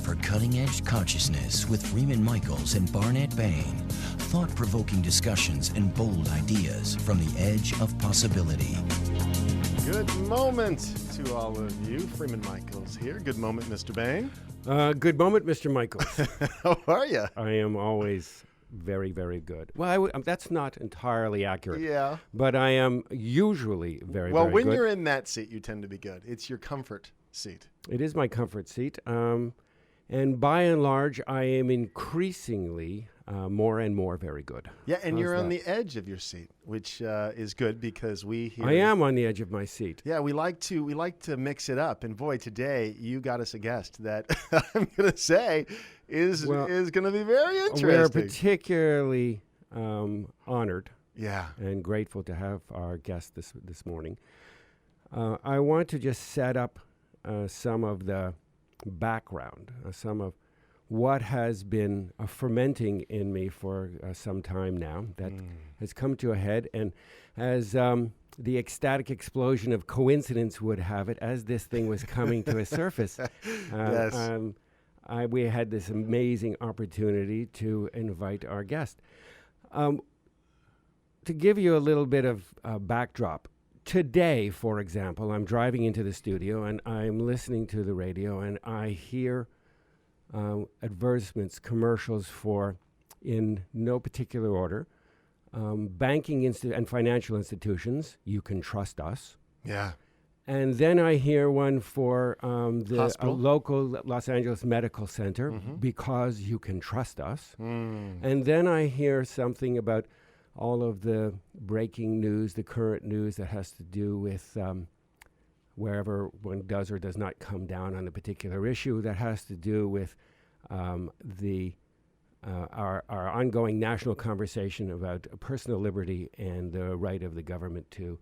for cutting-edge consciousness with Freeman Michaels and Barnet Bain. Thought-provoking discussions and bold ideas from the edge of possibility. Good moment to all of you. Freeman Michaels here. Good moment, Mr. Bain. Good moment, Mr. Michaels. How are you? I am always very, very good. Well, that's not entirely accurate. Yeah. But I am usually very, Well, very when good. you're in that seat, you tend to be good. It's your comfort seat. It is my comfort seat. And by and large, I am increasingly more and more very good. Yeah, and How's you're on that? the edge of your seat, which is good because we here. I am on the edge of my seat. Yeah, we like to mix it up, and boy, today you got us a guest that I'm going to say is going to be very interesting. We're particularly honored Yeah. and grateful to have our guest this morning. I want to just set up some of the background, some of what has been fermenting in me for some time now that has come to a head. And as the ecstatic explosion of coincidence would have it, as this thing was coming to a surface, Yes. We had this amazing opportunity to invite our guest. To give you a little bit of backdrop, today, for example, I'm driving into the studio and I'm listening to the radio and I hear advertisements, commercials for, in no particular order, banking and financial institutions. You can trust us. Yeah. And then I hear one for the Hospital. local Los Angeles Medical Center, because you can trust us. And then I hear something about all of the breaking news, the current news that has to do with wherever one does or does not come down on a particular issue, that has to do with our ongoing national conversation about personal liberty and the right of the government to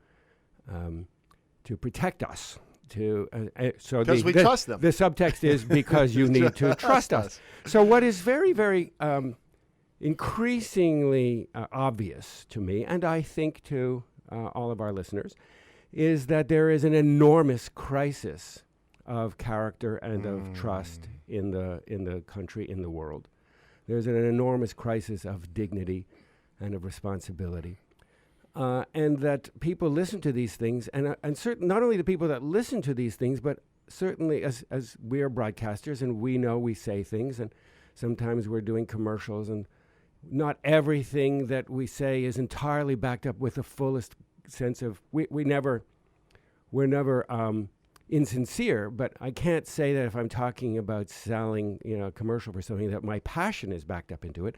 protect us. Because we trust them. The subtext is because you need to trust us. So what is very, very increasingly obvious to me, and I think to all of our listeners, is that there is an enormous crisis of character and of trust in the country, in the world. There's an enormous crisis of dignity and of responsibility. And that people listen to these things, and not only the people that listen to these things, but certainly as we are broadcasters and we know we say things, and sometimes we're doing commercials, and not everything that we say is entirely backed up with the fullest sense of, we're never insincere, but I can't say that if I'm talking about selling, a commercial for something, that my passion is backed up into it.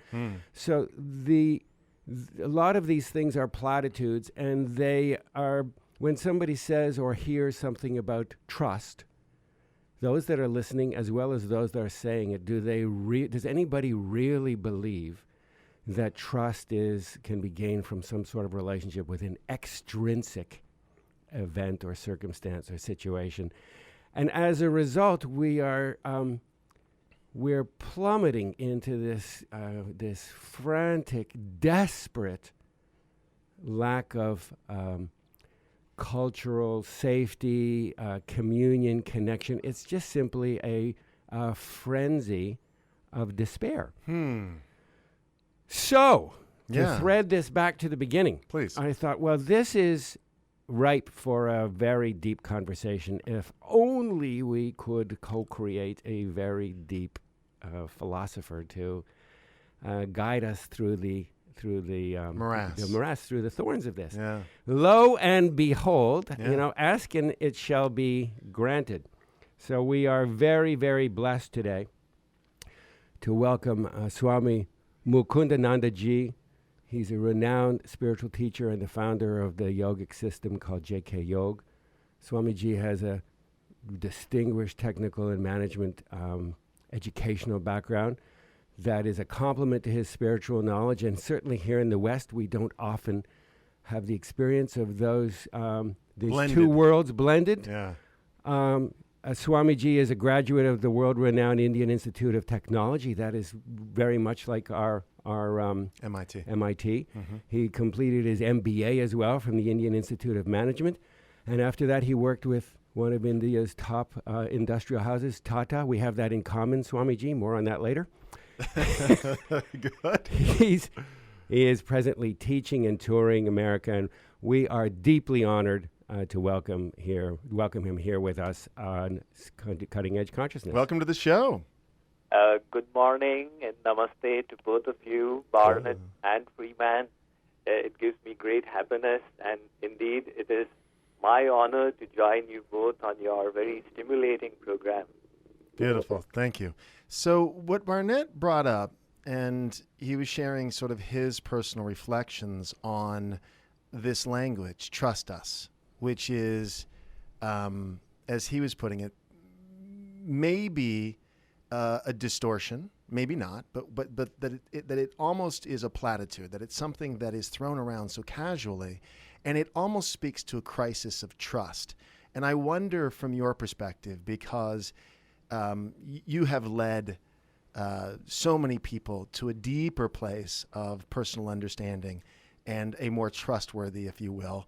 So a lot of these things are platitudes, and they are, when somebody says or hears something about trust, those that are listening as well as those that are saying it, does anybody really believe that trust can be gained from some sort of relationship with an extrinsic event or circumstance or situation? And as a result, we're plummeting into this frantic, desperate lack of cultural safety, communion, connection. It's just simply a frenzy of despair. So, to thread this back to the beginning, Please. I thought, well, this is ripe for a very deep conversation if only we could co-create a very deep philosopher to guide us through the morass, through the thorns of this. Yeah. Lo and behold, ask and it shall be granted. So we are very, very blessed today to welcome Swami Mukundananda ji. He's a renowned spiritual teacher and the founder of the yogic system called JK Yoga. Swamiji has a distinguished technical and management educational background that is a complement to his spiritual knowledge. And certainly here in the West, we don't often have the experience of these two worlds blended. Yeah. Swamiji is a graduate of the world-renowned Indian Institute of Technology. That is very much like our MIT. He completed his MBA as well from the Indian Institute of Management. And after that, he worked with one of India's top industrial houses, Tata. We have that in common, Swamiji. More on that later. Good. He is presently teaching and touring America, and we are deeply honored to welcome him here with us on Cutting Edge Consciousness. Welcome to the show. Good morning and namaste to both of you, Barnet and Freeman. It gives me great happiness, and indeed it is my honor to join you both on your very stimulating program. Beautiful. Thank you. So what Barnet brought up, and he was sharing sort of his personal reflections on this language, trust us, which is, as he was putting it, maybe a distortion, maybe not, but that it almost is a platitude, that it's something that is thrown around so casually, and it almost speaks to a crisis of trust. And I wonder from your perspective, because you have led so many people to a deeper place of personal understanding and a more trustworthy, if you will,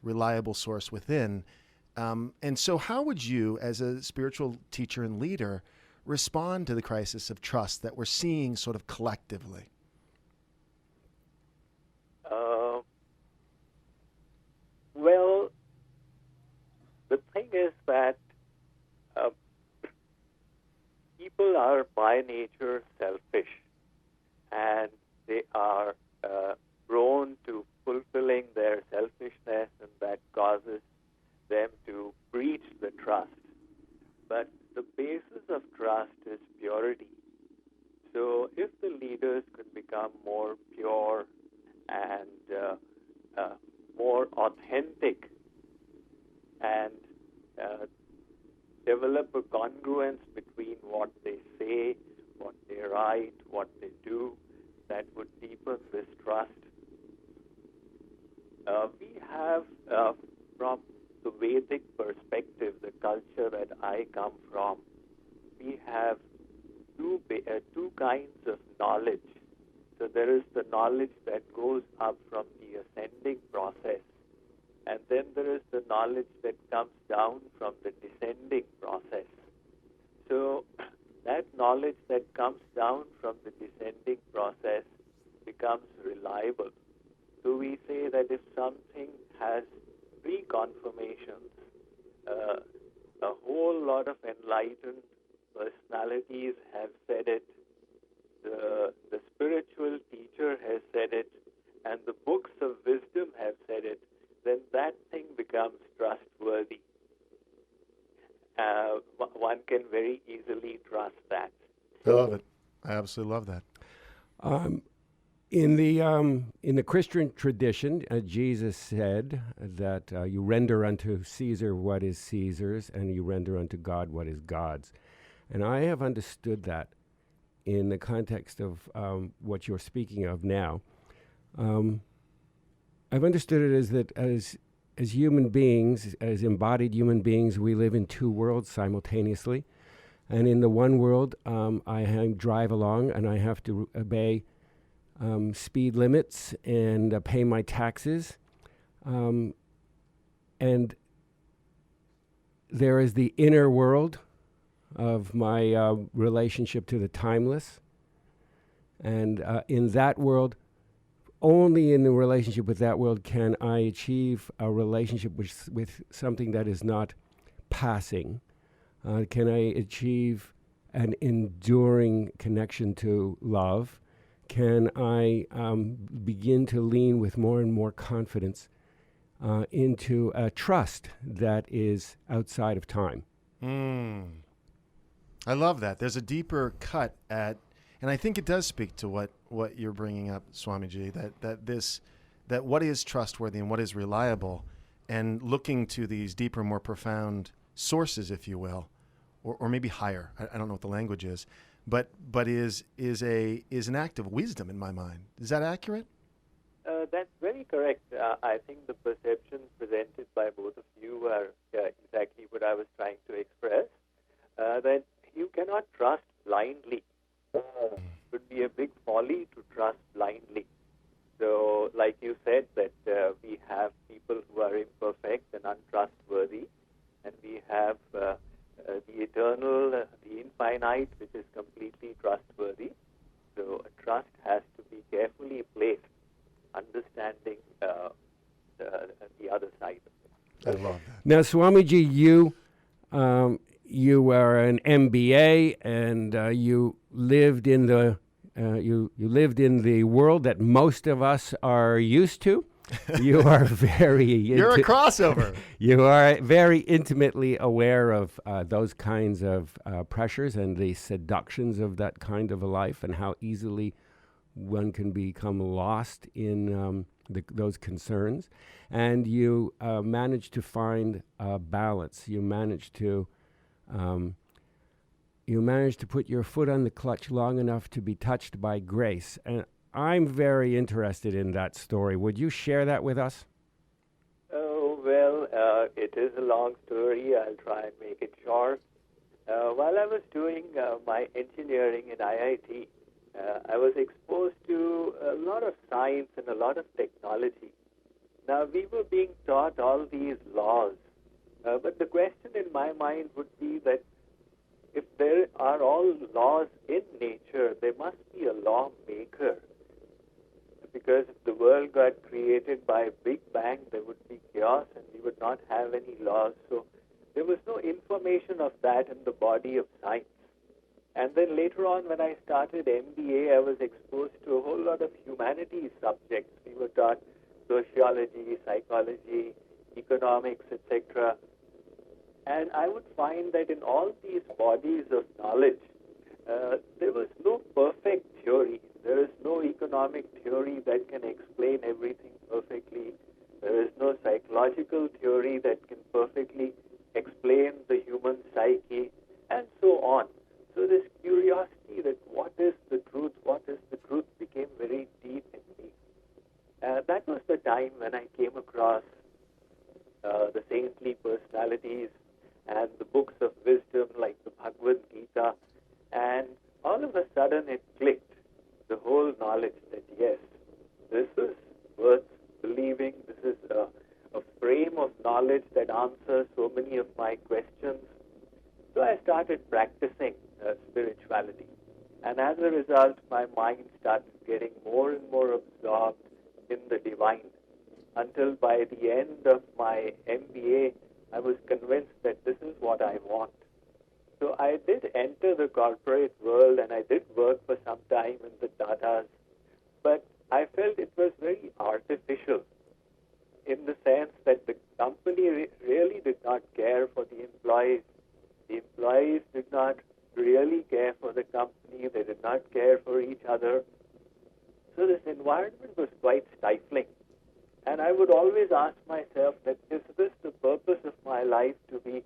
reliable source within. And so how would you, as a spiritual teacher and leader, respond to the crisis of trust that we're seeing sort of collectively? Well, the thing is that people are by nature selfish, and they are prone to fulfilling their selfishness, and that causes them to breach the trust. But the basis of trust is purity. So if the leaders could become more pure and more authentic and develop a congruence between what they say, what they write, what they do, that would deepen this trust. We have, from the Vedic perspective, the culture that I come from, we have two kinds of knowledge. So there is the knowledge that goes up from the ascending process, and then there is the knowledge that comes down from the descending process. So that knowledge that comes down from the descending process becomes reliable. So we say that if something has three confirmations, a whole lot of enlightened personalities have said it, the spiritual teacher has said it, and the books of wisdom have said it, then that thing becomes trustworthy. One can very easily trust that. I love it. I absolutely love that. In the Christian tradition, Jesus said that you render unto Caesar what is Caesar's, and you render unto God what is God's. And I have understood that in the context of what you're speaking of now. I've understood it as that as human beings, as embodied human beings, we live in two worlds simultaneously. And in the one world, I drive along and I have to obey speed limits and pay my taxes. And there is the inner world of my relationship to the timeless. And in that world, only in the relationship with that world can I achieve a relationship with something that is not passing. Can I achieve an enduring connection to love? Can I begin to lean with more and more confidence into a trust that is outside of time? I love that. There's a deeper cut at, and I think it does speak to what you're bringing up, Swamiji, that what is trustworthy and what is reliable, and looking to these deeper, more profound sources, if you will, or maybe higher. I don't know what the language is, but is an act of wisdom in my mind. Is that accurate? That's very correct. I think the perceptions presented by both of you are exactly what I was trying to express, that you cannot trust blindly. It would be a big folly to trust blindly. So, like you said, that we have people who are imperfect and untrustworthy, and we have the eternal, the infinite, which is completely trustworthy. So a trust has to be carefully placed, understanding the other side of it. I love that. Now, Swamiji, you are an MBA, and you lived in the you lived in the world that most of us are used to. You are very You're a crossover. You are very intimately aware of those kinds of pressures and the seductions of that kind of a life, and how easily one can become lost in those concerns. And you managed to find a balance. You managed to put your foot on the clutch long enough to be touched by grace. And I'm very interested in that story. Would you share that with us? Oh, well, it is a long story. I'll try and make it short. While I was doing my engineering in IIT, I was exposed to a lot of science and a lot of technology. Now, we were being taught all these laws, but the question in my mind would be that if there are all laws in nature, there must be a lawmaker. Because if the world got created by a Big Bang, there would be chaos and we would not have any laws. So there was no information of that in the body of science. And then later on, when I started MBA, I was exposed to a whole lot of humanities subjects. We were taught sociology, psychology, economics, etc. And I would find that in all these bodies of knowledge, there was no perfect theory. There is no economic theory that can explain everything perfectly. There is no psychological theory that can perfectly explain the human psyche, and so on. So this curiosity that what is the truth became very deep in me. That was the time when I came across the saintly personalities and the books of wisdom like the Bhagavad Gita, and all of a sudden it clicked. The whole knowledge that yes, this is worth believing. This is a frame of knowledge that answers so many of my questions. So I started practicing spirituality. And as a result, my mind started getting more and more absorbed in the divine, until by the end of my MBA, I was convinced that this is what I want. So I did enter the corporate world, and I did work for some time in the Tatas, but I felt it was very artificial in the sense that the company really did not care for the employees. The employees did not really care for the company. They did not care for each other. So this environment was quite stifling. And I would always ask myself that is this the purpose of my life, to be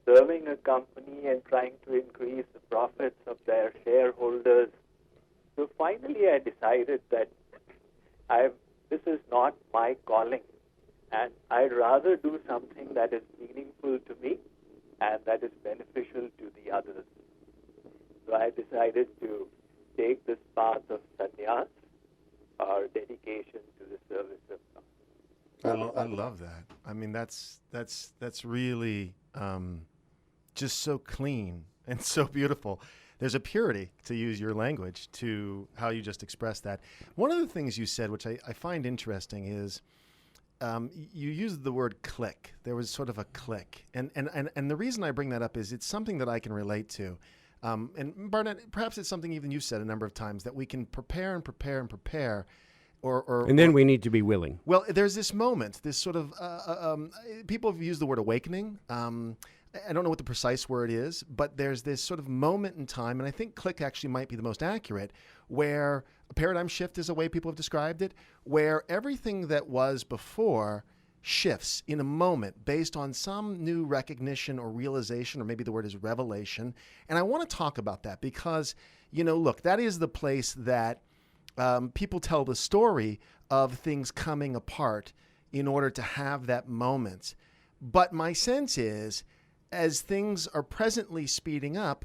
serving a company and trying to increase the profits of their shareholders? So finally I decided that this is not my calling, and I'd rather do something that is meaningful to me and that is beneficial to the others. So I decided to take this path of sannyas, or dedication to the service of God. I love that. I mean, that's really just so clean and so beautiful. There's a purity, to use your language, to how you just expressed that. One of the things you said, which I find interesting, is you used the word click. There was sort of a click. And the reason I bring that up is it's something that I can relate to. And Barnet, perhaps it's something even you've said a number of times, that we can prepare and prepare and prepare. And then we need to be willing. Well, there's this moment, this sort of, people have used the word awakening. I don't know what the precise word is, but there's this sort of moment in time, and I think click actually might be the most accurate, where a paradigm shift is a way people have described it, where everything that was before shifts in a moment based on some new recognition or realization, or maybe the word is revelation. And I want to talk about that because, look, that is the place that people tell the story of things coming apart in order to have that moment. But my sense is, as things are presently speeding up,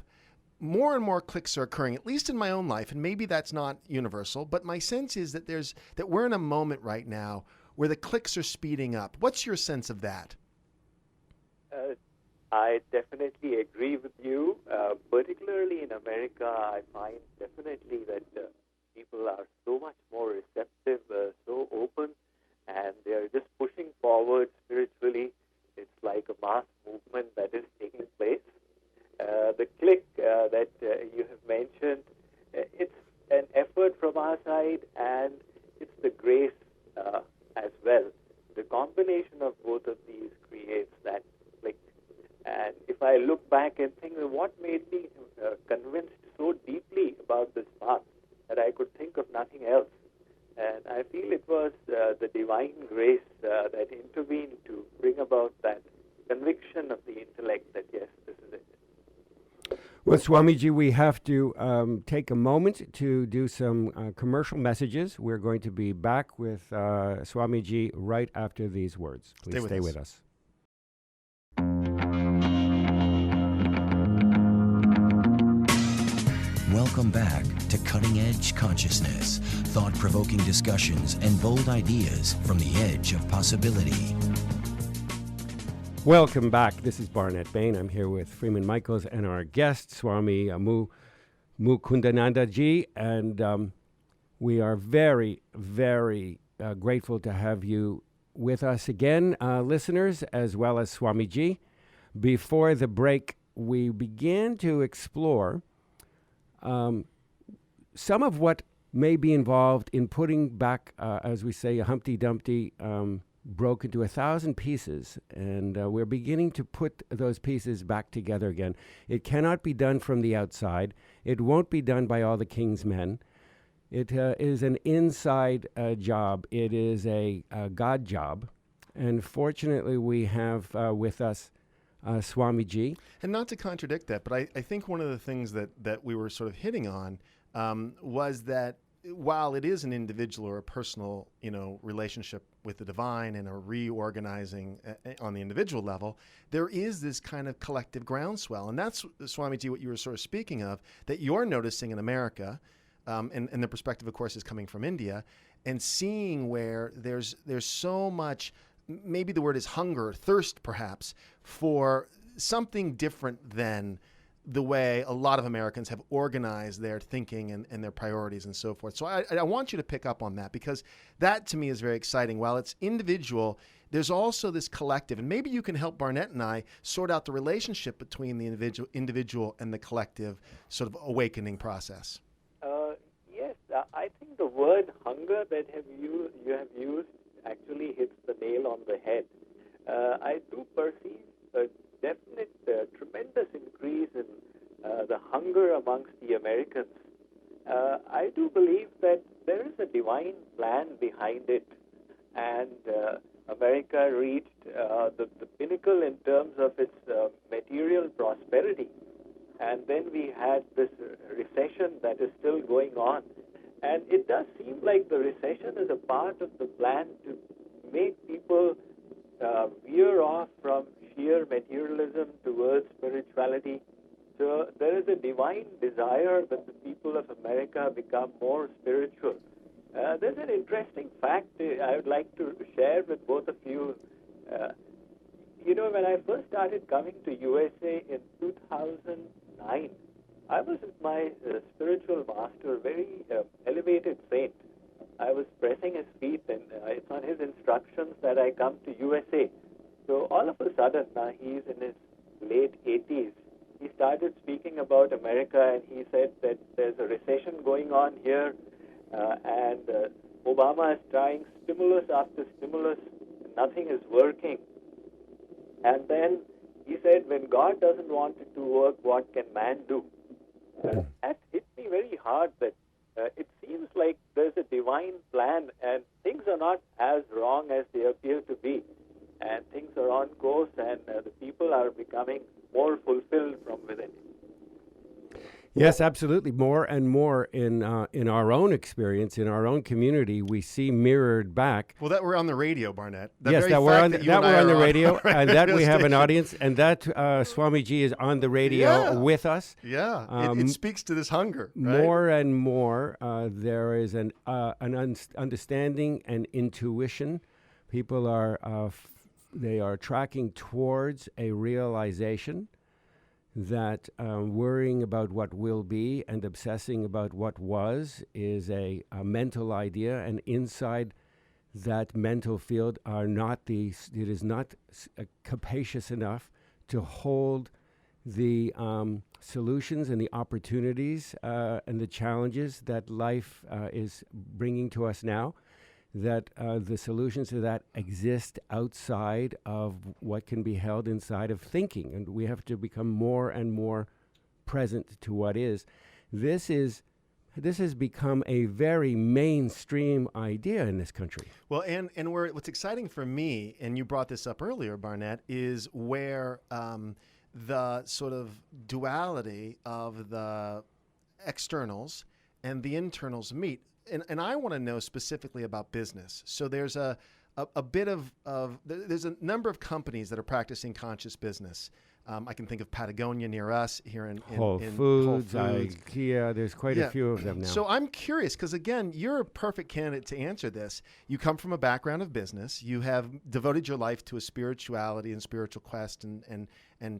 more and more clicks are occurring, at least in my own life, and maybe that's not universal, but my sense is that we're in a moment right now where the clicks are speeding up. What's your sense of that? I definitely agree with you. Particularly in America, I find definitely that people are so much more receptive, so open, and they are just pushing forward spiritually. It's like a mass movement that is taking place. The click that you have mentioned, it's an effort from our side, and it's the grace as well. The combination of both of these creates that click. And if I look back and think, what made me convinced so deeply about this path that I could think of nothing else? And I feel it was the divine grace that intervened to bring about that conviction of the intellect that, yes, this is it. Well, Swamiji, we have to take a moment to do some commercial messages. We're going to be back with Swamiji right after these words. Please stay with us. Welcome back to Cutting Edge Consciousness, thought-provoking discussions and bold ideas from the edge of possibility. Welcome back. This is Barnet Bain. I'm here with Freeman Michaels and our guest, Swami Mukundananda ji, and we are very, very grateful to have you with us again, listeners, as well as Swamiji. Before the break, we began to explore some of what may be involved in putting back, as we say, a Humpty Dumpty broke into 1,000 pieces, and we're beginning to put those pieces back together again. It cannot be done from the outside. It won't be done by all the king's men. It is an inside job. It is a God job. And fortunately, we have with us Swamiji. And not to contradict that, but I think one of the things that we were sort of hitting on was that while it is an individual or a personal, relationship with the divine and a reorganizing on the individual level, there is this kind of collective groundswell. And that's, Swamiji, what you were sort of speaking of, that you're noticing in America, and the perspective, of course, is coming from India, and seeing where there's so much, maybe the word is hunger, thirst perhaps, for something different than the way a lot of Americans have organized their thinking and their priorities and so forth. So I want you to pick up on that, because that to me is very exciting. While it's individual, there's also this collective, and maybe you can help Barnet and I sort out the relationship between the individual and the collective sort of awakening process. Yes, I think the word hunger that you have used actually hits the nail on the head. I do perceive a definite, tremendous increase in the hunger amongst the Americans. I do believe that there is a divine plan behind it, and America reached the pinnacle in terms of its material prosperity. And then we had this recession that is still going on. And it does seem like the recession is a part of the plan to make people veer off from sheer materialism towards spirituality. So there is a divine desire that the people of America become more spiritual. There's an interesting fact I would like to share with both of you. When I first started coming to USA in 2009, I was with my spiritual master, very elevated saint. I was pressing his feet, and it's on his instructions that I come to USA. So all of a sudden, he's in his late 80s. He started speaking about America, and he said that there's a recession going on here, and Obama is trying stimulus after stimulus, and nothing is working. And then he said, when God doesn't want it to work, what can man do? That hit me very hard, that it seems like there's a divine plan, and things are not as wrong as they appear to be. And things are on course, and the people are becoming more fulfilled from within. Yes, absolutely. More and more in our own experience, in our own community, we see mirrored back. Well, that we're on the radio, Barnet. Yes, that we're on the radio, and that we have an audience, and that Swamiji is on the radio with us. Yeah, it speaks to this hunger. Right? More and more, there is an understanding and intuition People are they are tracking towards a realization that worrying about what will be and obsessing about what was is a mental idea, and inside that mental field are not it is not capacious enough to hold the solutions and the opportunities and the challenges that life is bringing to us now, that the solutions to that exist outside of what can be held inside of thinking. And we have to become more and more present to what is. This has become a very mainstream idea in this country. Well, and what's exciting for me, and you brought this up earlier, Barnet, is where the sort of duality of the externals and the internals meet. And I want to know specifically about business. So there's a bit of there's a number of companies that are practicing conscious business. I can think of Patagonia near us here in Whole Foods, IKEA. There's quite a few of them now. So I'm curious because, again, you're a perfect candidate to answer this. You come from a background of business. You have devoted your life to a spirituality and spiritual quest and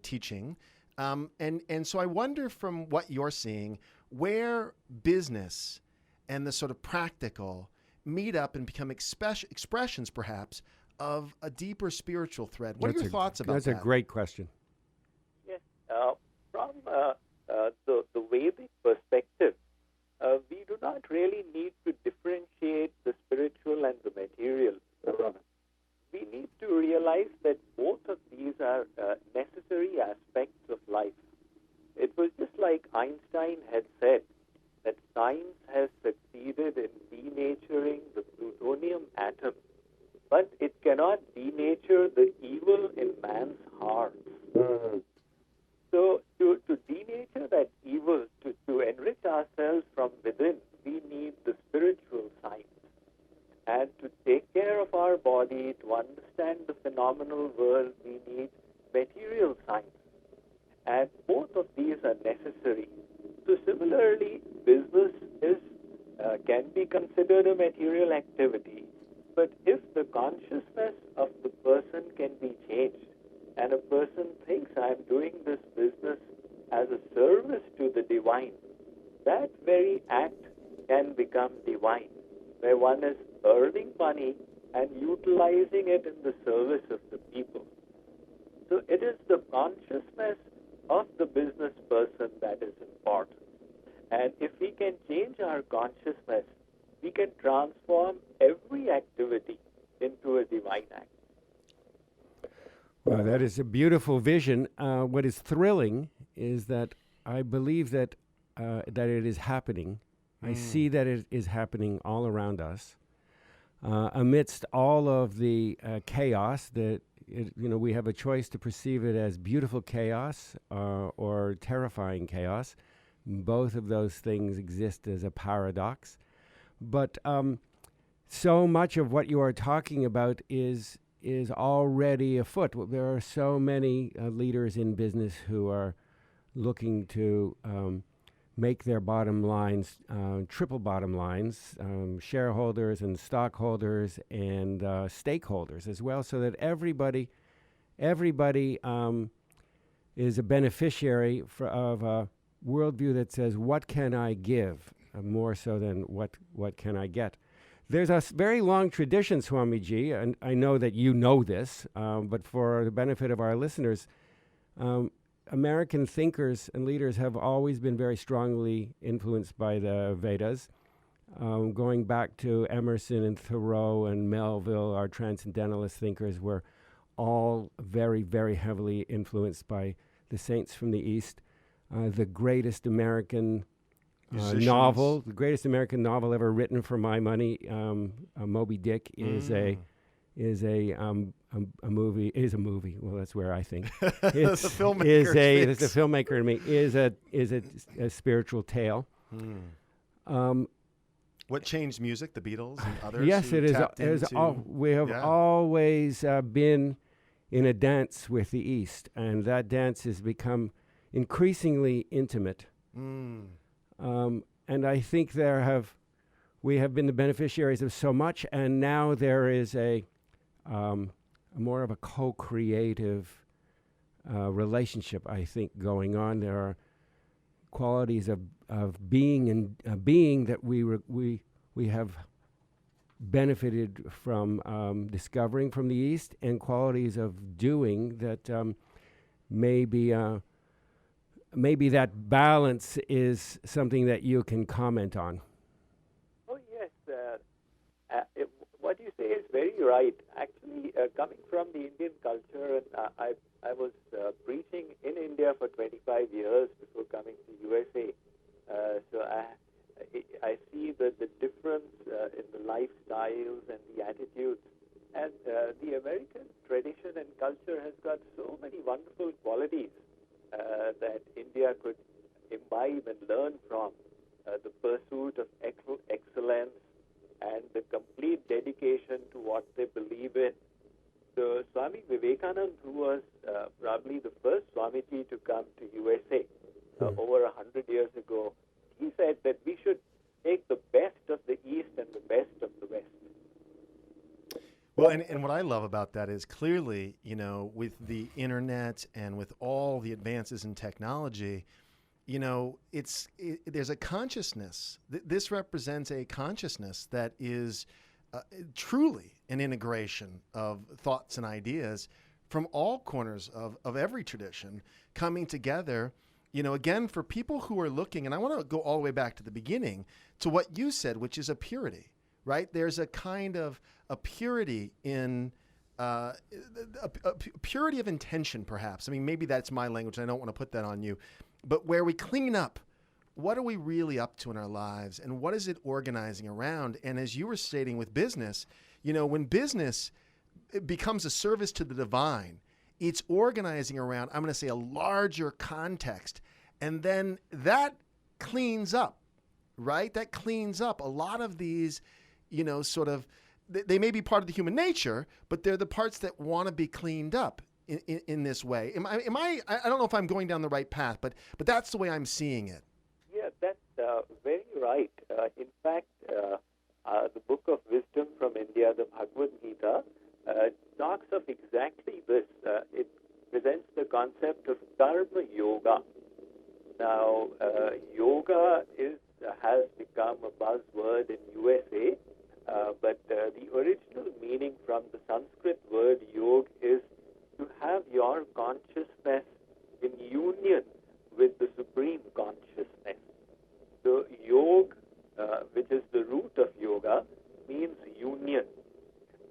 teaching. And so I wonder, from what you're seeing, where business and the sort of practical meet up and become expressions, perhaps, of a deeper spiritual thread. What are your thoughts about that? That's a great question. Yes. From the Vedic perspective, we do not really need to differentiate the spiritual and the material. We need to realize that both of these are necessary aspects of life. It was just like Einstein had said, that science has succeeded in denaturing the plutonium atom, but it cannot denature the evil in man's heart. So to denature that evil, to enrich ourselves from within, we need the spiritual science. And to take care of our body, to understand the phenomenal world, we need material science. And both of these are necessary. So similarly, business can be considered a material activity. But if the consciousness of the person can be changed, and a person thinks, I'm doing this business as a service to the divine, that very act can become divine, where one is earning money and utilizing it in the service of the people. So it is the consciousness of the business person that is important. And if we can change our consciousness, we can transform every activity into a divine act. Well, that is a beautiful vision. What is thrilling is that I believe that it is happening. I see that it is happening all around us. Amidst all of the chaos, we have a choice to perceive it as beautiful chaos or terrifying chaos. Both of those things exist as a paradox. But so much of what you are talking about is already afoot. There are so many leaders in business who are looking to make their bottom lines triple bottom lines, shareholders and stockholders and stakeholders as well, so that everybody is a beneficiary of a worldview that says, what can I give, more so than what can I get. There's a very long tradition, Swamiji, and I know that you know this, but for the benefit of our listeners, American thinkers and leaders have always been very strongly influenced by the Vedas, going back to Emerson and Thoreau and Melville. Our transcendentalist thinkers were all very, very heavily influenced by the saints from the East. The greatest American novel ever written for my money, Moby Dick, is a movie. Well, that's where I think it's the filmmaker. The filmmaker in me is a spiritual tale. What changed music? The Beatles and others. Yes, it is. We have always been in a dance with the East, and that dance has become increasingly intimate. And I think we have been the beneficiaries of so much, and now there is a more of a co-creative relationship, I think, going on. There are qualities of being and being that we have benefited from discovering from the East, and qualities of doing that maybe that balance is something that you can comment on. Oh, yes. What you say is very right. Actually, coming from the Indian culture, and I was preaching in India for 25 years before coming to USA. So I see the difference in the lifestyles and the attitudes. And the American tradition and culture has got so many wonderful qualities that India could imbibe and learn from. The pursuit of excellence and the complete dedication to what they believe in. So Swami Vivekananda, who was probably the first Swamiji to come to USA over 100 years ago, he said that we should take the best of the East and the best of the West. Well, and what I love about that is clearly, with the internet and with all the advances in technology, there's a consciousness. This represents a consciousness that is truly an integration of thoughts and ideas from all corners of every tradition coming together. Again, for people who are looking, and I want to go all the way back to the beginning to what you said, which is a purity, right? There's a kind of a purity in a purity of intention, perhaps. I mean, maybe that's my language. I don't want to put that on you. But where we clean up, what are we really up to in our lives, and what is it organizing around? And as you were stating with business, when business becomes a service to the divine, it's organizing around, I'm going to say, a larger context. And then that cleans up, right? That cleans up a lot of these, they may be part of the human nature, but they're the parts that want to be cleaned up in this way. I don't know if I'm going down the right path, but that's the way I'm seeing it. Yeah, that's very right. In fact, the Book of Wisdom from India, the Bhagavad Gita, talks of exactly this. It presents the concept of karma yoga. Now, yoga has become a buzzword in USA, but the original meaning from the Sanskrit word yog is to have your consciousness in union with the supreme consciousness. So yog, which is the root of yoga, means union.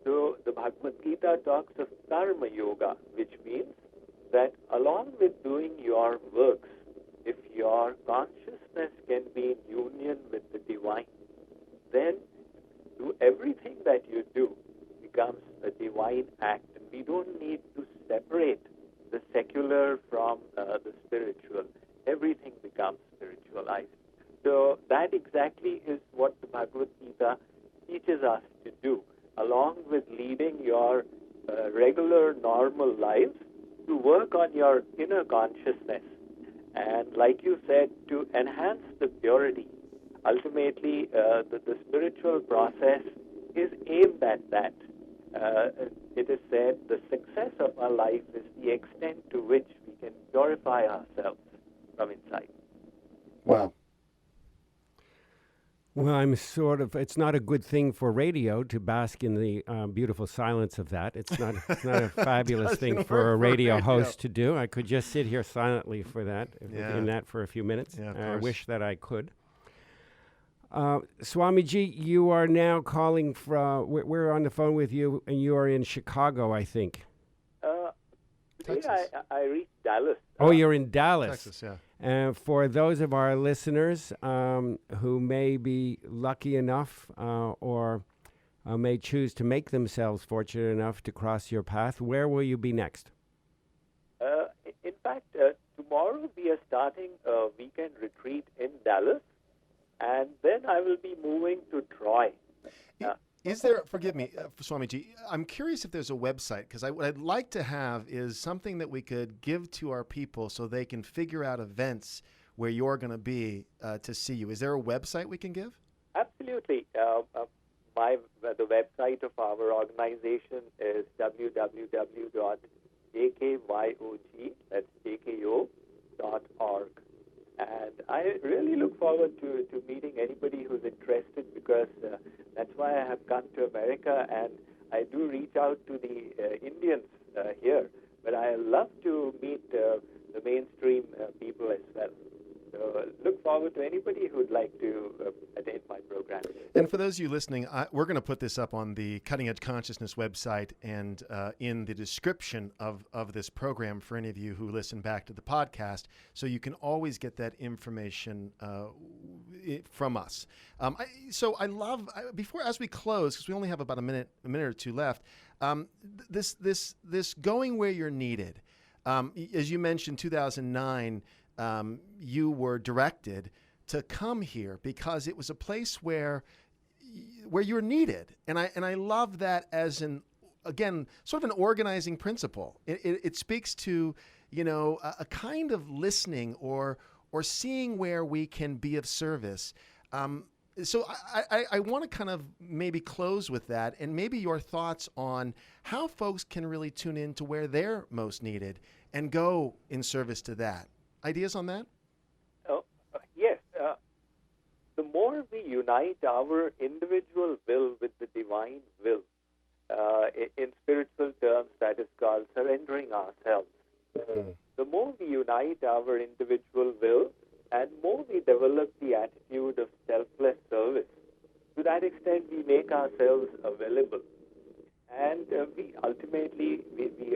So the Bhagavad Gita talks of karma yoga, which means that along with doing your works, if your consciousness can be in union with the divine, then everything that you do becomes a divine act. And we don't need to separate the secular from the spiritual. Everything becomes spiritualized. So that exactly is what the Bhagavad Gita teaches us to do, along with leading your regular, normal lives, to work on your inner consciousness. And like you said, to enhance the purity. Ultimately, the spiritual process is aimed at that. It is said the success of our life is the extent to which we can purify ourselves from inside. Wow. Well, it's not a good thing for radio to bask in the beautiful silence of that. It's not a fabulous thing for a radio host to do. I could just sit here silently for that, in that for a few minutes. Yeah, I wish that I could. Swamiji, you are now calling from, we're on the phone with you, and you are in Chicago, I think. Today I reached Dallas. Oh, you're in Dallas. Texas, yeah. For those of our listeners who may be lucky enough or may choose to make themselves fortunate enough to cross your path, where will you be next? In fact, tomorrow we are starting a weekend retreat in Dallas, and then I will be moving to Troy. Is there, forgive me, Swamiji, I'm curious if there's a website, because what I'd like to have is something that we could give to our people so they can figure out events where you're going to be to see you. Is there a website we can give? Absolutely. the website of our organization is www.jkyog.org. And I really look forward to meeting anybody who's interested, because that's why I have come to America, and I do reach out to the Indians here. But I love to meet the mainstream people as well. So look forward to anybody who'd like to attend my program. And for those of you listening, we're going to put this up on the Cutting Edge Consciousness website and in the description of this program for any of you who listen back to the podcast, so you can always get that information from us. Before, as we close, because we only have about a minute or two left, this going where you're needed. As you mentioned, 2009. You were directed to come here because it was a place where you're needed, and I love that as sort of an organizing principle. It speaks to a kind of listening or seeing where we can be of service. So I want to kind of maybe close with that, and maybe your thoughts on how folks can really tune in to where they're most needed and go in service to that. Ideas on that? Yes. The more we unite our individual will with the divine will, in spiritual terms, that is called surrendering ourselves. The more we unite our individual will, and more we develop the attitude of selfless service. To that extent, we make ourselves available. And we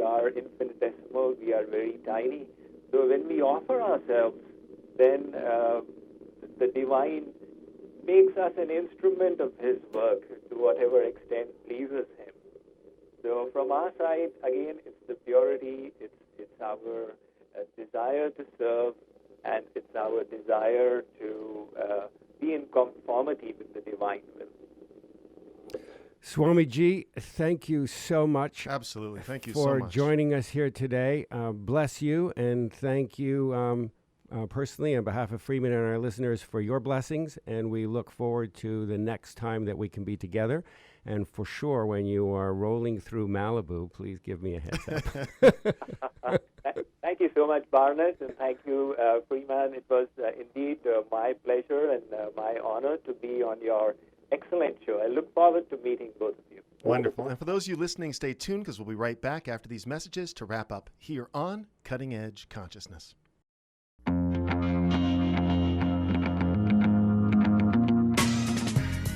are infinitesimal, we are very tiny. So when we offer ourselves, then the divine makes us an instrument of his work to whatever extent pleases him. So from our side, again, it's the purity, it's our desire to serve, and it's our desire to be in conformity with the divine will. Swamiji, thank you so much. Absolutely. Thank you so much for joining us here today. Bless you, and thank you personally on behalf of Freeman and our listeners for your blessings, and we look forward to the next time that we can be together. And for sure, when you are rolling through Malibu, please give me a heads up. Thank you so much, Barnet, and thank you, Freeman. It was indeed my pleasure and my honor to be on your excellent show. I look forward to meeting both of you. Wonderful. And for those of you listening, stay tuned, because we'll be right back after these messages to wrap up here on Cutting Edge Consciousness.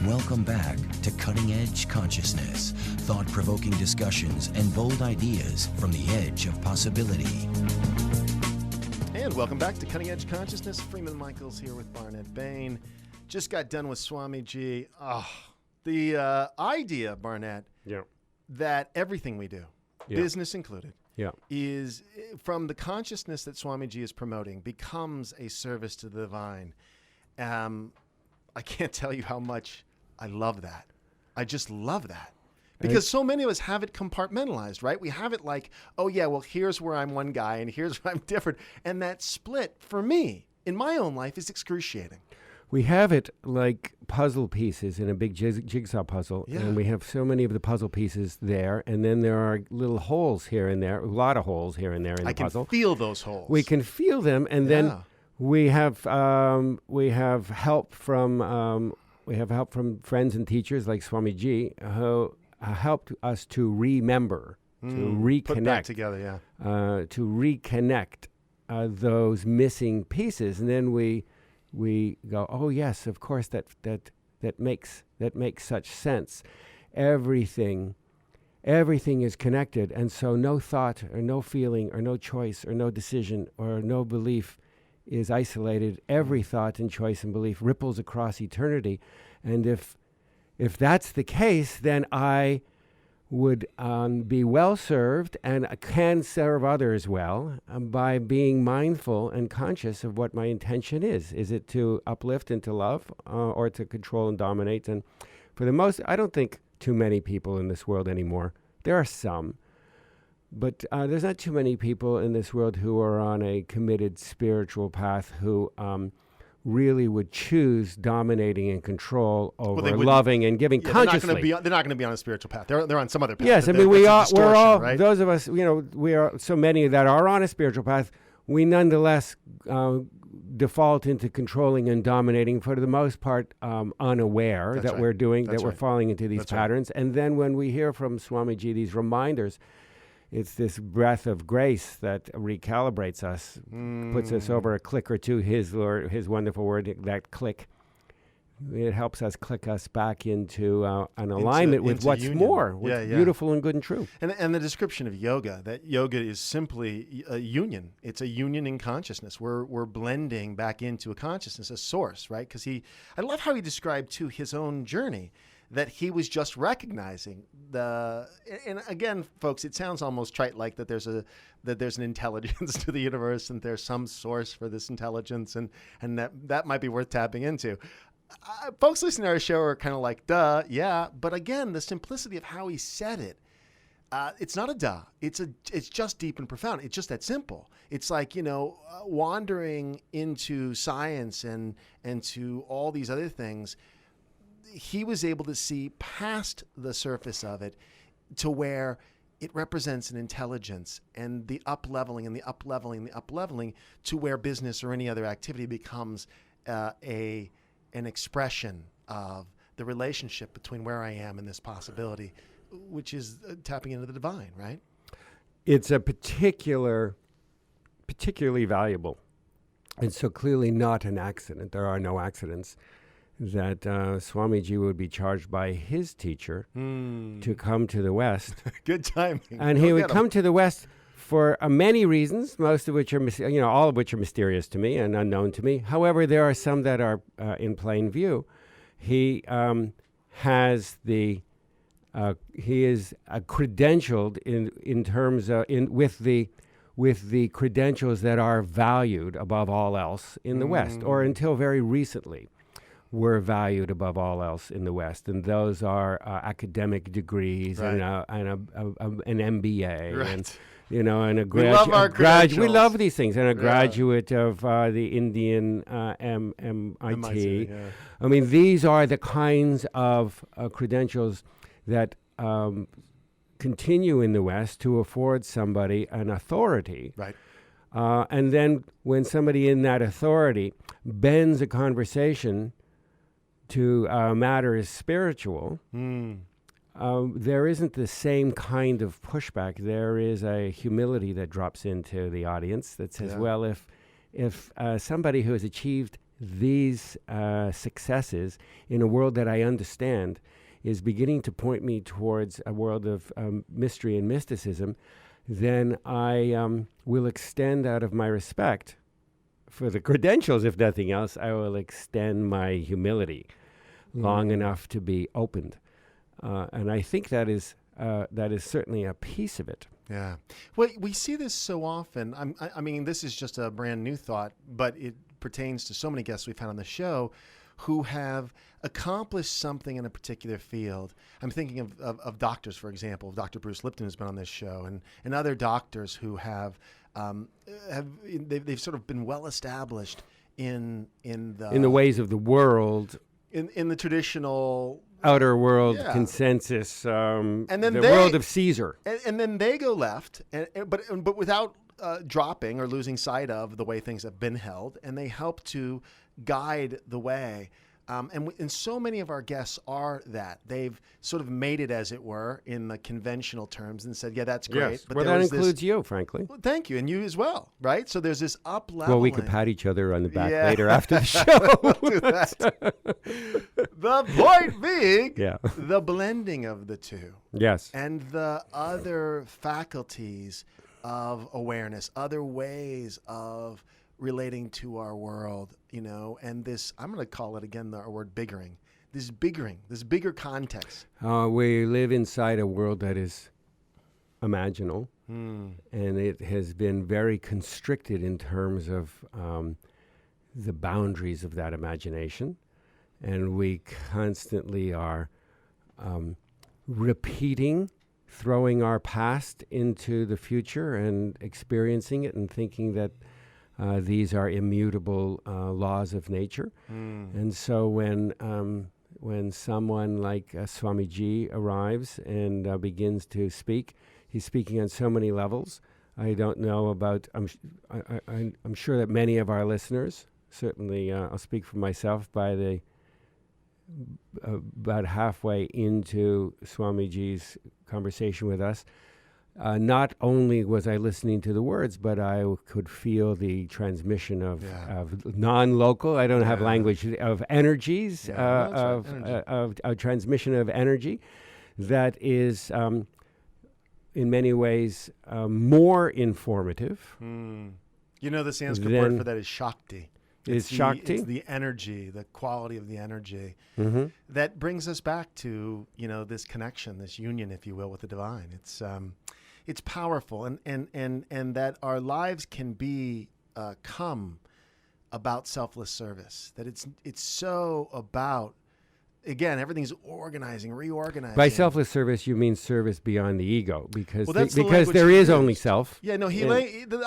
Welcome back to Cutting Edge Consciousness, thought-provoking discussions and bold ideas from the edge of possibility. And welcome back to Cutting Edge Consciousness. Freeman Michaels here with Barnet Bain. Just got done with Swamiji. The idea, Barnet, that everything we do, business included, is from the consciousness that Swamiji is promoting, becomes a service to the divine. I can't tell you how much I love that. I just love that. Because so many of us have it compartmentalized, right? We have it like, oh yeah, well, here's where I'm one guy and here's where I'm different. And that split, for me, in my own life, is excruciating. We have it like puzzle pieces in a big jigsaw puzzle, and we have so many of the puzzle pieces there, and then there are little holes here and there, a lot of holes here and there in the puzzle. I can feel those holes. We can feel them, and then we have help from friends and teachers like Swamiji who helped us to remember, to reconnect, put back together, to reconnect those missing pieces, and then we go, oh yes, of course, that makes such sense. Everything is connected, and so no thought or no feeling or no choice or no decision or no belief is isolated. Every thought and choice and belief ripples across eternity, and if that's the case, then I would be well served and can serve others well by being mindful and conscious of what my intention is. Is it to uplift and to love, or to control and dominate? And for the most, I don't think too many people in this world anymore. There are some, but there's not too many people in this world who are on a committed spiritual path who really would choose dominating and control over they wouldn't- loving and giving Yeah, consciously. they're not going to be on a spiritual path. They're on some other path. Yes, I But mean, we're it's a distortion, all, right? those of us, we are so many that are on a spiritual path, we nonetheless default into controlling and dominating, for the most part, unaware That's that right. we're doing, That's that we're right. falling into these That's right. patterns. And then when we hear from Swamiji these reminders, it's this breath of grace that recalibrates us, puts us over a click or two, his wonderful word, that click. It helps us click us back into an alignment with into what's union. more, what's Yeah, yeah. beautiful and good and true. And the description of yoga, that yoga is simply a union. It's a union in consciousness. We're blending back into a consciousness, a source, right? Because I love how he described too his own journey, that he was just recognizing and again, folks, it sounds almost trite, like that there's an intelligence to the universe and there's some source for this intelligence, and that might be worth tapping into. Folks listening to our show are kind of like, duh, yeah. But again, the simplicity of how he said it, it's not a duh. It's just deep and profound. It's just that simple. It's like, wandering into science and to all these other things. He was able to see past the surface of it to where it represents an intelligence, and the up-leveling and the up-leveling and the up-leveling to where business or any other activity becomes an expression of the relationship between where I am and this possibility, which is tapping into the divine, right? It's a particularly valuable, and so clearly not an accident. There are no accidents that Swamiji would be charged by his teacher to come to the West. Good timing. And he would come to the West for many reasons, most of which are, all of which are mysterious to me and unknown to me. However, there are some that are in plain view. He has he is credentialed in terms of with the credentials that are valued above all else in the West, or until very recently were valued above all else in the West, and those are academic degrees, right, and an MBA, right, and and a we love our graduate. We credentials. love these things, and a Yeah. graduate of the Indian MIT. Yeah. I mean, these are the kinds of credentials that continue in the West to afford somebody an authority. Right. And then when somebody in that authority bends a conversation to matters spiritual, there isn't the same kind of pushback. There is a humility that drops into the audience that says, Yeah. well, if somebody who has achieved these successes in a world that I understand is beginning to point me towards a world of mystery and mysticism, then I will extend, out of my respect for the credentials, if nothing else, I will extend my humility long enough to be opened. And I think that is certainly a piece of it. Yeah. Well, we see this so often. I mean, this is just a brand new thought, but it pertains to so many guests we've had on the show who have accomplished something in a particular field. I'm thinking of doctors, for example. Dr. Bruce Lipton has been on this show, and other doctors who have they've sort of been well established in the ways of the world, in the traditional outer world, yeah, consensus, and then the world of Caesar. And then they go left, but without dropping or losing sight of the way things have been held, and they help to guide the way. And so many of our guests are that. They've sort of made it, as it were, in the conventional terms and said, yeah, that's great. Yes. But Well, there that was includes this, you, frankly. well, thank you, and you as well, right? So there's this up-leveling. Well, we could pat each other on the back Yeah. later after the show. We'll do that. The point being, Yeah. the blending of the two. Yes. And the other faculties of awareness, other ways of relating to our world, and this, I'm going to call it again, our word biggering, this bigger context. We live inside a world that is imaginal, and it has been very constricted in terms of the boundaries of that imagination. And we constantly are repeating, throwing our past into the future and experiencing it and thinking that These are immutable laws of nature. And so when someone like Swamiji arrives and begins to speak, he's speaking on so many levels. I don't know about, I'm sure that many of our listeners, certainly I'll speak for myself, by the about halfway into Swamiji's conversation with us, not only was I listening to the words, but I could feel the transmission of non-local, I don't have language, of energies, of transmission of energy that is in many ways more informative. You know, the Sanskrit word for that is Shakti. It's Shakti? It's the energy, the quality of the energy that brings us back to, you know, this connection, this union, if you will, with the divine. It's powerful, and that our lives can be come about selfless service. That it's so about, again, everything's reorganizing. By selfless service, you mean service beyond the ego, because because there is only self. Yeah, no,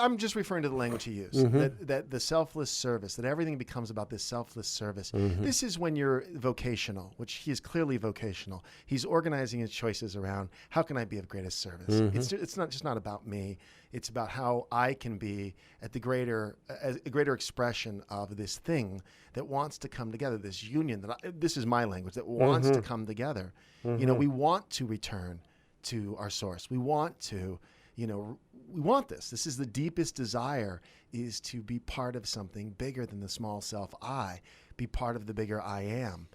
I'm just referring to the language he used. That the selfless service, that everything becomes about this selfless service. This is when you're vocational, which he is clearly vocational. He's organizing his choices around how can I be of greatest service. It's not about me. It's about how I can be at a greater expression of this thing that wants to come together, this union. This is my language, that wants to come together. You know, we want to return to our source. We want to, we want this. This is the deepest desire, is to be part of something bigger than the small self I, be part of the bigger I am,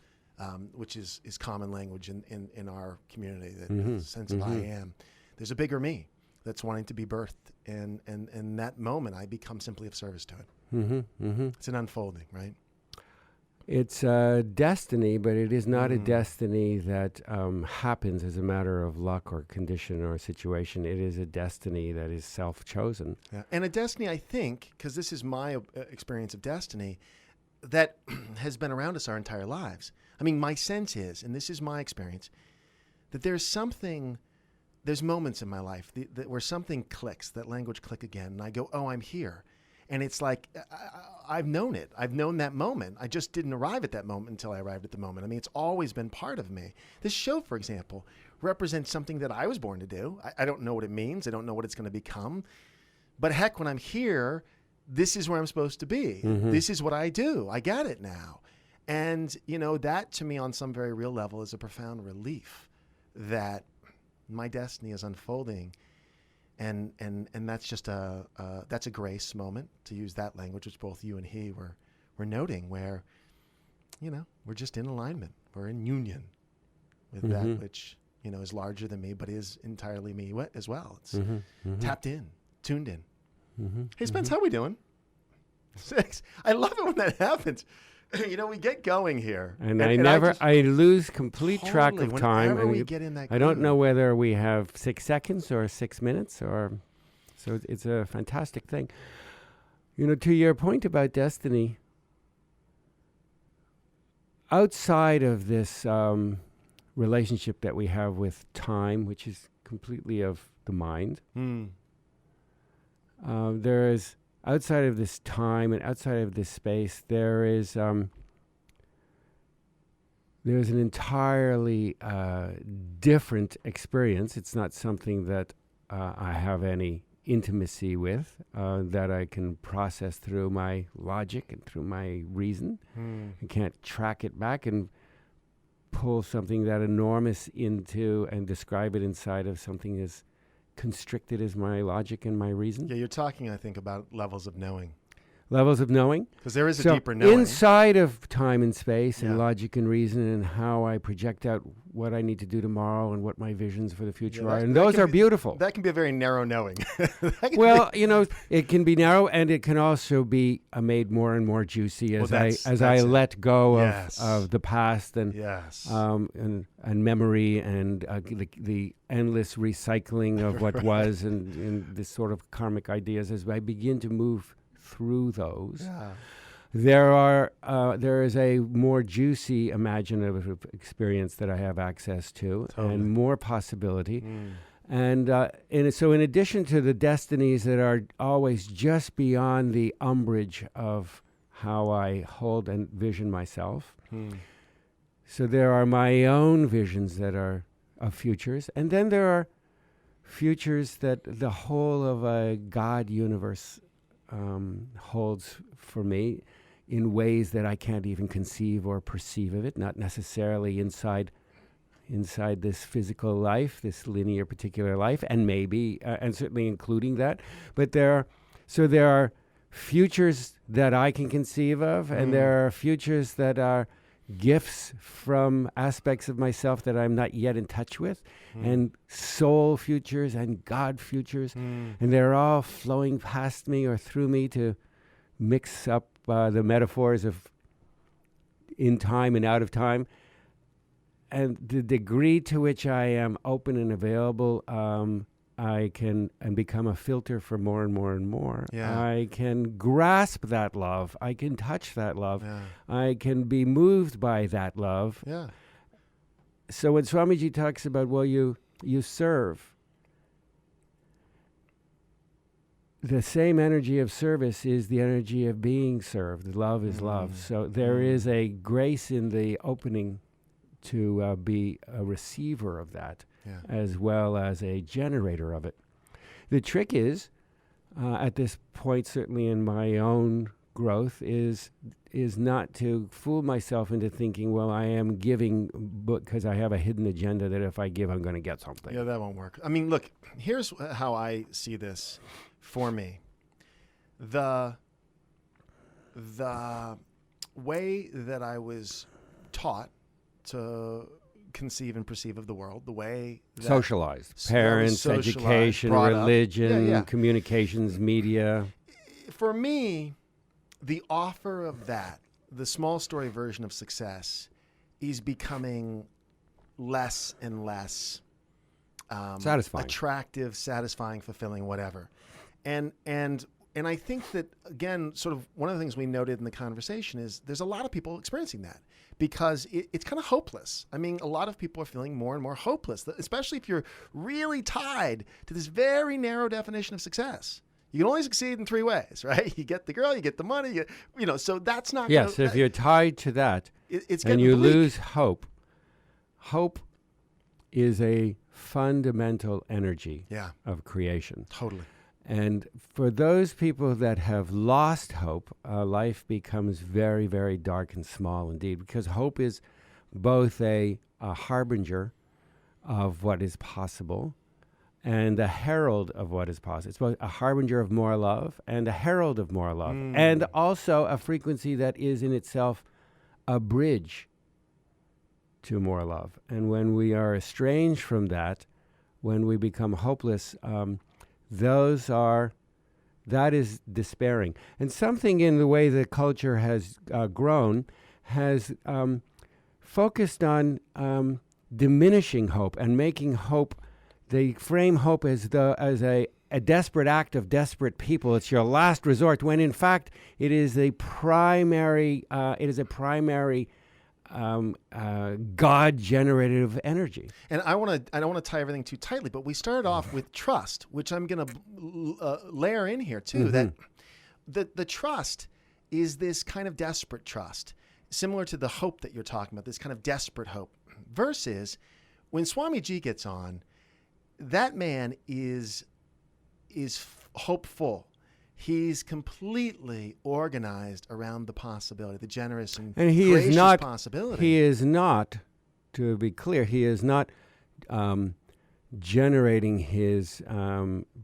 which is common language in our community, the sense of I am. There's a bigger me that's wanting to be birthed, and in that moment I become simply of service to it. It's an unfolding, right? It's a destiny, but it is not a destiny that happens as a matter of luck or condition or situation. It is a destiny that is self-chosen. Yeah. And a destiny, I think, because this is my experience of destiny, that has been around us our entire lives. I mean, my sense is, and this is my experience, that there's moments in my life where something clicks, that language click again, and I go, oh, I'm here. And it's like, I've known it. I've known that moment. I just didn't arrive at that moment until I arrived at the moment. I mean, it's always been part of me. This show, for example, represents something that I was born to do. I don't know what it means. I don't know what it's going to become. But heck, when I'm here, this is where I'm supposed to be. This is what I do. I get it now. And, that to me on some very real level is a profound relief that my destiny is unfolding. And that's just that's a grace moment, to use that language, which both you and he were noting, where, we're just in alignment. We're in union with that which, is larger than me, but is entirely me as well. It's tapped in, tuned in. Hey, Spence, how we doing? 6. I love it when that happens. We get going here. And I lose complete track of time. And we get in that I don't know whether we have 6 seconds or 6 minutes, so it's a fantastic thing. To your point about destiny, outside of this relationship that we have with time, which is completely of the mind, there is, outside of this time and outside of this space, there's an entirely different experience. It's not something that I have any intimacy with, that I can process through my logic and through my reason. I can't track it back and pull something that enormous into and describe it inside of something as constricted as my logic and my reason. Yeah, you're talking, I think, about levels of knowing. Levels of knowing? Because there is a deeper knowing. Inside of time and space and logic and reason, and how I project out what I need to do tomorrow and what my visions for the future are. And those are beautiful. That can be a very narrow knowing. Well, it can be narrow, and it can also be made more and more juicy as I let go of the past and memory and the endless recycling of what was and this sort of karmic ideas. As I begin to move through those, there is a more juicy imaginative experience that I have access to, and more possibility So in addition to the destinies that are always just beyond the umbrage of how I hold and vision myself, so there are my own visions that are of futures, and then there are futures that the whole of a God universe holds for me in ways that I can't even conceive or perceive of it, not necessarily inside this physical life, this linear particular life, and maybe, and certainly including that. But there are futures that I can conceive of, and there are futures that are gifts from aspects of myself that I'm not yet in touch with, and soul futures and God futures, and they're all flowing past me or through me to mix up the metaphors of in time and out of time. And the degree to which I am open and available, I can and become a filter for more and more and more. Yeah. I can grasp that love. I can touch that love. Yeah. I can be moved by that love. Yeah. So when Swamiji talks about, well, you serve, the same energy of service is the energy of being served. Love is love. So there is a grace in the opening to be a receiver of that, as well as a generator of it. The trick is, at this point, certainly in my own growth, is not to fool myself into thinking, well, I am giving because I have a hidden agenda that if I give, I'm going to get something. Yeah, that won't work. I mean, look, here's how I see this for me. The way that I was taught to conceive and perceive of the world, the way that Socialized. Parents, education, religion, communications, media. For me, the offer of that, the small story version of success, is becoming less and less satisfying, attractive, satisfying, fulfilling, whatever. And I think that, again, sort of one of the things we noted in the conversation is there's a lot of people experiencing that because it's kind of hopeless. I mean, a lot of people are feeling more and more hopeless, especially if you're really tied to this very narrow definition of success. You can only succeed in three ways, right? You get the girl, you get the money, so that's not Yes, if you're tied to that it's and you bleak. lose hope, hope is a fundamental energy of creation. Totally. And for those people that have lost hope, life becomes very, very dark and small indeed, because hope is both a harbinger of what is possible and a herald of what is possible. It's both a harbinger of more love and a herald of more love, and also a frequency that is in itself a bridge to more love. And when we are estranged from that, when we become hopeless, that is despairing. And something in the way the culture has grown has focused on diminishing hope and making hope. They frame hope as a desperate act of desperate people. It's your last resort, when in fact it is a primary God-generative energy. And I don't want to tie everything too tightly, but we started off with trust, which I'm going to layer in here too. That the trust is this kind of desperate trust, similar to the hope that you're talking about, this kind of desperate hope. Versus when Swamiji gets on, that man is hopeful. He's completely organized around the possibility, the generous and gracious possibility. He is not, to be clear, he is not generating his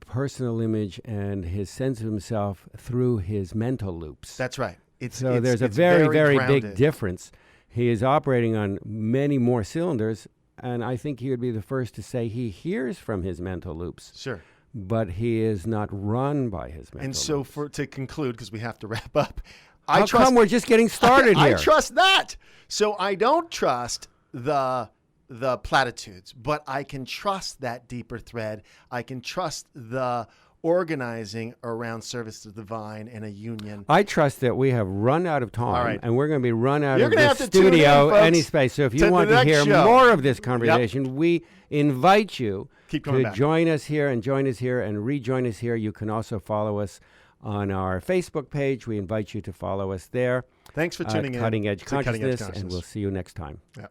personal image and his sense of himself through his mental loops. That's right. There's a very, very big difference. He is operating on many more cylinders, and I think he would be the first to say he hears from his mental loops. Sure. But he is not run by his mental loops. And so to conclude, because we have to wrap up, How come we're just getting started here? I trust that. So I don't trust the platitudes, but I can trust that deeper thread. I can trust the organizing around service to the divine and a union. I trust that we have run out of time, All right. and we're going to be run out You're of gonna the have to tune in, studio folks, any space. So if to you the want to next hear show. more of this conversation, we invite you Keep coming to back. join us here and rejoin us here. You can also follow us on our Facebook page. We invite you to follow us there. Thanks for tuning in Cutting Edge to Cutting Edge Consciousness, and we'll see you next time. Yeah.